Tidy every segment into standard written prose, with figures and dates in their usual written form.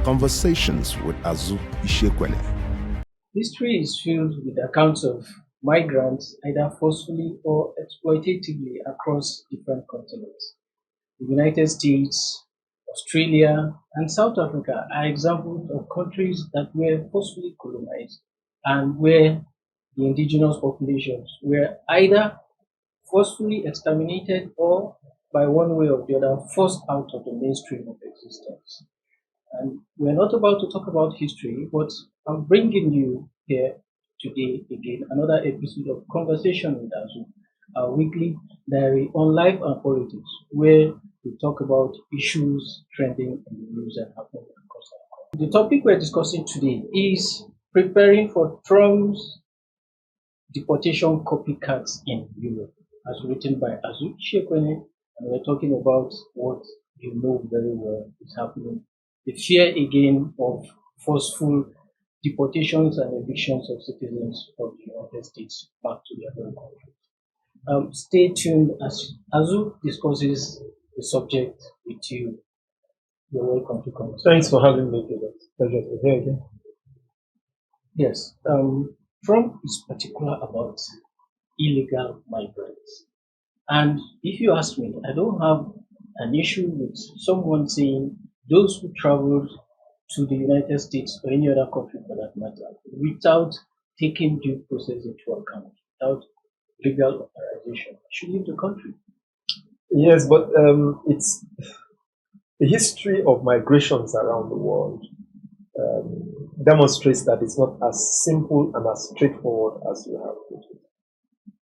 Conversations with Azu Ishekwele. History is filled with accounts of migrants either forcefully or exploitatively across different continents. The United States, Australia, and South Africa are examples of countries that were forcefully colonized and where the indigenous populations were either forcefully exterminated or, by one way or the other, forced out of the mainstream of existence. And we're not about to talk about history, but I'm bringing you here today again another episode of Conversation with Azu, our weekly diary on life and politics, where we talk about issues trending in the news and happening across our country. The topic we're discussing today is preparing for Trump's deportation copycats in Europe, as written by Azu Ishekwele, and we're talking about what you know very well is happening. The fear again of forceful deportations and evictions of citizens of the United States back to their home country. Stay tuned as Azu discusses the subject with you. You're welcome to come. Thanks for having me, Peter. Pleasure to be here again. Yes, Trump is particular about illegal migrants. And if you ask me, I don't have an issue with someone saying those who traveled to the United States or any other country for that matter, without taking due process into account, without legal authorization, should leave the country. Yes, but it's the history of migrations around the world demonstrates that it's not as simple and as straightforward as you have put it.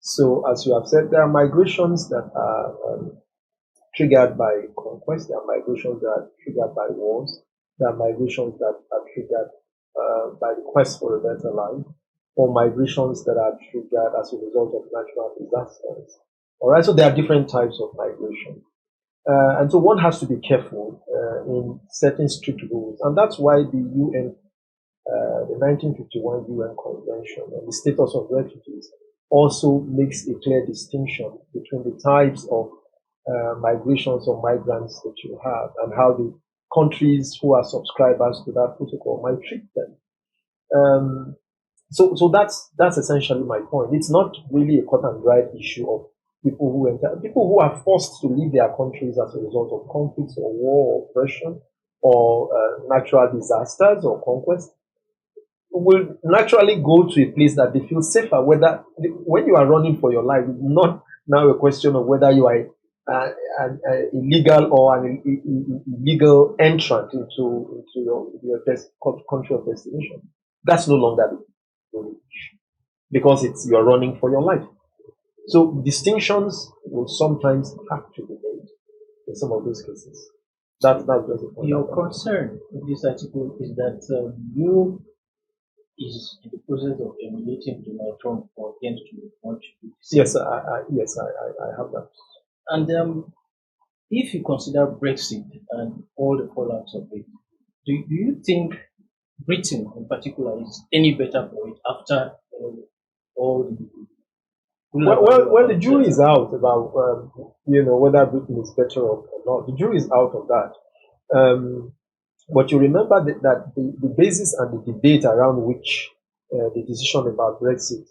So, as you have said, there are migrations that are triggered by conquest, there are migrations that are triggered by wars, there are migrations that are triggered by the quest for a better life, or migrations that are triggered as a result of natural disasters. All right, so there are different types of migration. And so one has to be careful in setting strict rules. And that's why the UN, the 1951 UN Convention on the Status of Refugees also makes a clear distinction between the types of migrations or migrants that you have and how the countries who are subscribers to that protocol might treat them. So that's essentially my point. It's not really a cut and dried issue of people who are forced to leave their countries as a result of conflicts or war or oppression or natural disasters or conquest will naturally go to a place that they feel safer. When you are running for your life, it's not now a question of whether you are an illegal or an illegal entrant into your country of destination. That's no longer the issue because you're running for your life. So distinctions will sometimes have to be made in some of those cases. That's just the point. Your concern in this article is that you is in the process of emulating Donald Trump or against to want to do the same. Yes, I have that. And if you consider Brexit and all the fallouts of it, do you think Britain in particular is any better for it after all the well, the jury is out about whether Britain is better off or not. The jury is out of that. But you remember that the basis and the debate around which the decision about Brexit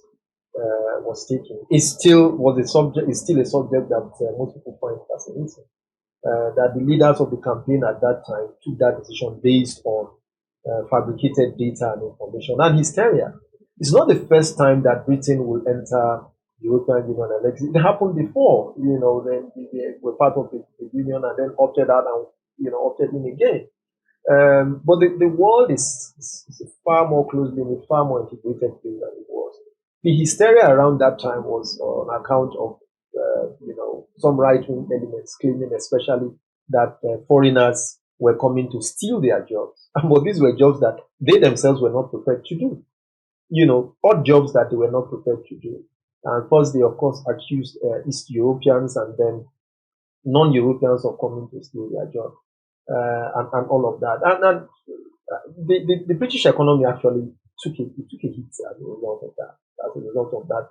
was taken is still a subject that most people find fascinating. That the leaders of the campaign at that time took that decision based on fabricated data and information and hysteria. It's not the first time that Britain will enter the European Union and exit. It happened before, then they were part of the Union and then opted out and, opted in again. But the world is far more closely and far more integrated place than it was. The hysteria around that time was on account of, some right-wing elements claiming especially that foreigners were coming to steal their jobs. But these were jobs that they themselves were not prepared to do. Odd jobs that they were not prepared to do. And first, they, of course, accused East Europeans and then non-Europeans of coming to steal their jobs and all of that. And the British economy actually took a hit as a result of that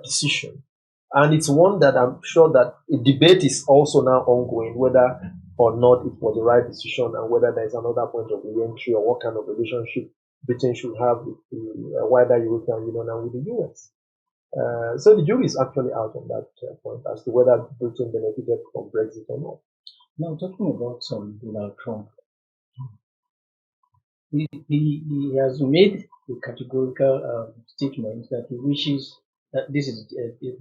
decision. And it's one that I'm sure that a debate is also now ongoing, whether or not it was the right decision, and whether there's another point of re-entry or what kind of relationship Britain should have with the wider European Union and with the US. So the jury is actually out on that point as to whether Britain benefited from Brexit or not. Now, talking about Donald Trump, he has made a categorical statement that he wishes that this is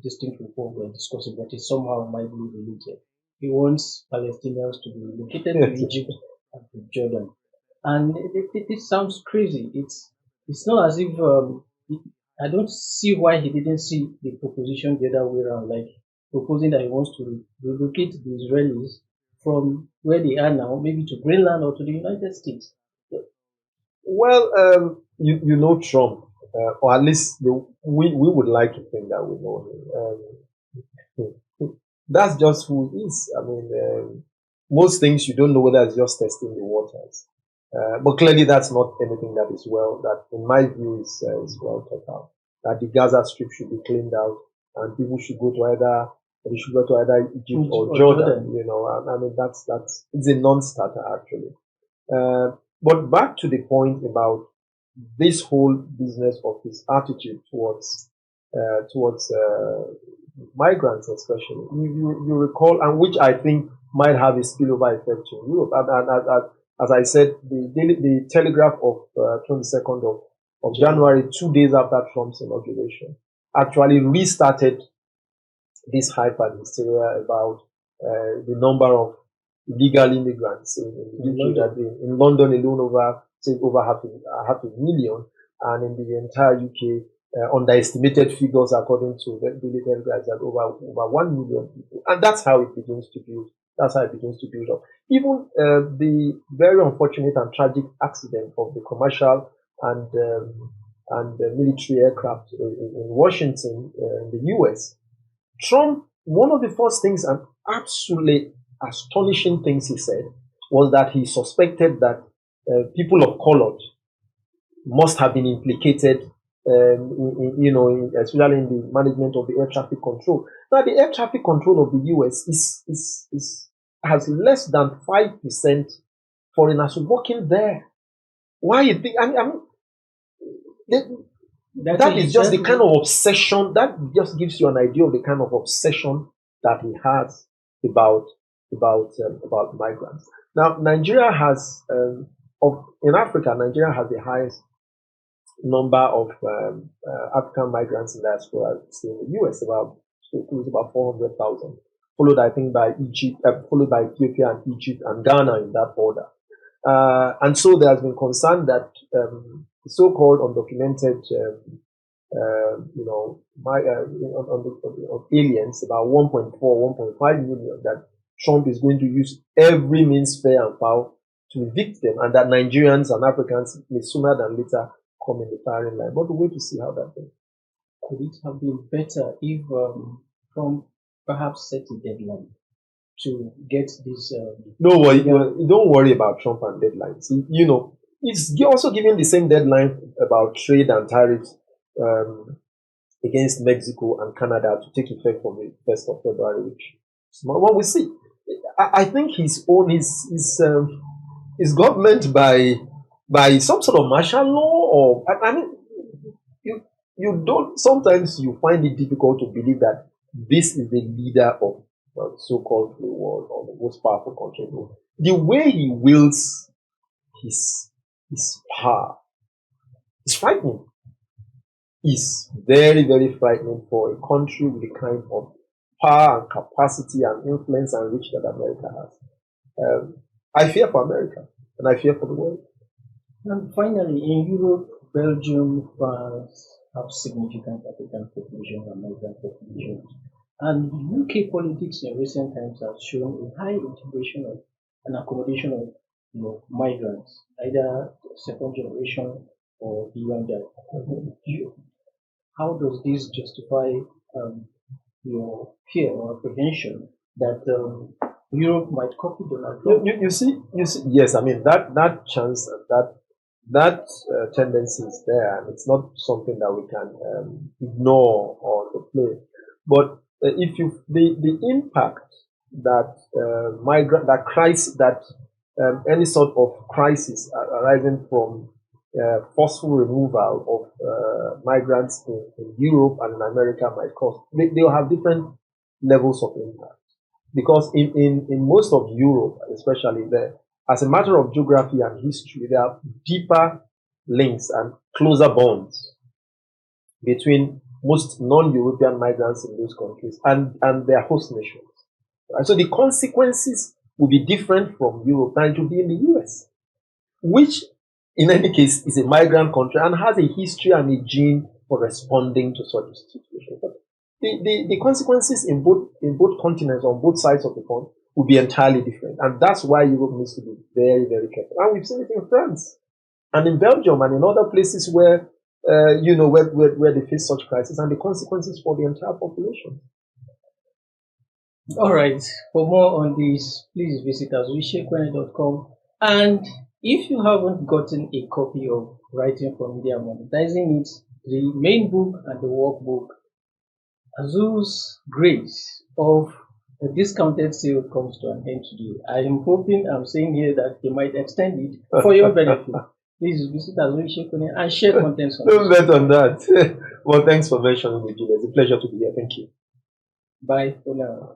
distinct from what we're discussing, but it somehow might be related. He wants Palestinians to be relocated to Egypt and to Jordan. And this sounds crazy. It's not as if I don't see why he didn't see the proposition the other way around, like proposing that he wants to relocate the Israelis from where they are now, maybe to Greenland or to the United States. Well, you know Trump, or at least we would like to think that we know him. That's just who he is. I mean, most things you don't know whether it's just testing the waters. But clearly that's not anything that in my view is well thought out. That the Gaza Strip should be cleaned out and people should go to either Egypt or Jordan. You know, I mean it's a non-starter actually. But back to the point about this whole business of his attitude towards migrants, especially. You recall, and which I think might have a spillover effect to Europe. And as I said, the Telegraph of 22nd of January, 2 days after Trump's inauguration, actually restarted this hype and hysteria about the number of illegal immigrants in the UK. That in London alone, over half a million, and in the entire UK, underestimated figures according to the Daily Telegraph that over 1 million people, and that's how it begins to build. That's how it begins to build up. Even the very unfortunate and tragic accident of the commercial and military aircraft in Washington, in the US. Trump, one of the first things and absolutely astonishing things he said was that he suspected that people of color must have been implicated, especially in the management of the air traffic control. Now, the air traffic control of the US has less than 5% foreigners working there. Why you think? That is just the kind of obsession. That just gives you an idea of the kind of obsession that he has about migrants. Now, Nigeria has in Africa, Nigeria has the highest number of African migrants in diaspora in the US, about 400,000, followed I think by Egypt, followed by Ethiopia and Egypt and Ghana in that order. And so there has been concern that the so-called undocumented, of aliens, about 1.4, 1.5 million, that Trump is going to use every means fair and foul to evict them, and that Nigerians and Africans may sooner than later come in the firing line. But we'll wait to see how that goes. Could it have been better if Trump perhaps set a deadline to get this? No worry, don't worry about Trump and deadlines. He's also giving the same deadline about trade and tariffs against Mexico and Canada to take effect from the 1st of February, which what we see. I think his government by some sort of martial law, or you don't. Sometimes you find it difficult to believe that this is the leader of the so-called free world or the most powerful country. The way he wields his power is frightening. It's very, very frightening for a country with the kind of power and capacity and influence and reach that America has. I fear for America, and I fear for the world. And finally, in Europe, Belgium, France have significant African populations and migrant populations. And UK politics in recent times has shown a high integration of and accommodation of migrants, either second generation or beyond that. How does this justify your fear or apprehension that Europe might copy Donald Trump? You see, yes, I mean that chance, that tendency is there, and it's not something that we can ignore or play. But if the impact that any sort of crisis arising from forceful removal of migrants in Europe and in America might cause. They'll have different levels of impact. Because in most of Europe, especially there, as a matter of geography and history, there are deeper links and closer bonds between most non-European migrants in those countries and their host nations. And so the consequences will be different from Europe than it will be in the US, which in any case is a migrant country and has a history and a gene for responding to such situations. But the consequences in both continents, on both sides of the pond, will be entirely different. And that's why Europe needs to be very, very careful. And we've seen it in France and in Belgium and in other places where where they face such crisis and the consequences for the entire population. All right. For more on this, please visit azuishekwene.com. And if you haven't gotten a copy of Writing for Media Monetizing It, the main book and the workbook, Azu's Grace of the discounted sale comes to an end today. I'm saying here that they might extend it for your benefit. Please visit Azuishekwene and share contents on Don't bet on that. Well, thanks for mentioning it, Julia. It's a pleasure to be here. Thank you. Bye for now.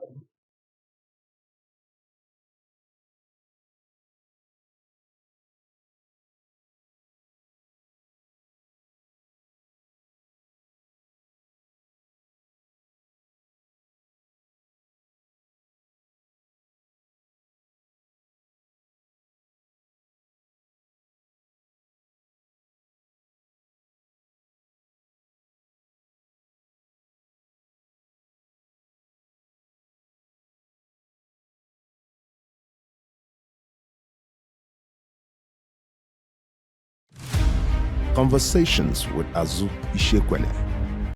Conversations with Azu Ishekwene.